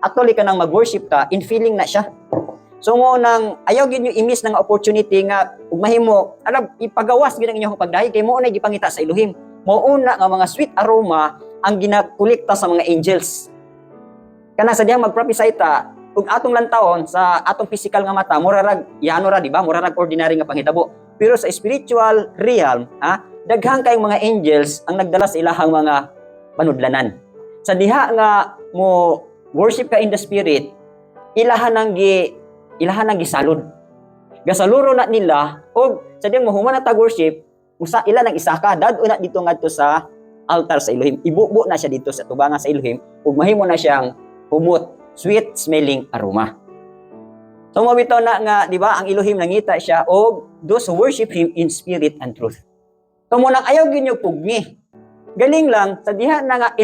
actually ka nang mag-worship ka, in feeling na siya. So mo nang ayaw gid nyo i-miss ng opportunity nga ug mahimo alam ipagawas gid ang inyong pagdahi kay mo na gipangita sa Elohim. Mauna nga mga sweet aroma ang ginakolekta sa mga angels. Kana sa diyang mag-prophesy ta ug atong lantawon sa atong physical nga mata mura rag yano ra di ba mura rag ordinary nga panghitabo. Pero sa spiritual realm daghang kayong mga angels ang nagdala sa ilahang mga panudlanan. Sa diha nga mo worship ka in the spirit, ilahan nang gisalud. Gasaluro na nila og sa diyang mahuman na tag worship, usa ila nang isa ka dad una dito ngadto sa altar sa Elohim. Ibubo na siya dito sa tubangan sa Elohim ug mahimo na siyang humot, sweet smelling aroma. So mabitaw na nga, di ba, ang Elohim nangita siya og those who worship Him in spirit and truth. So mo nang ayaw gyud pugni. Galing lang sa diha na nga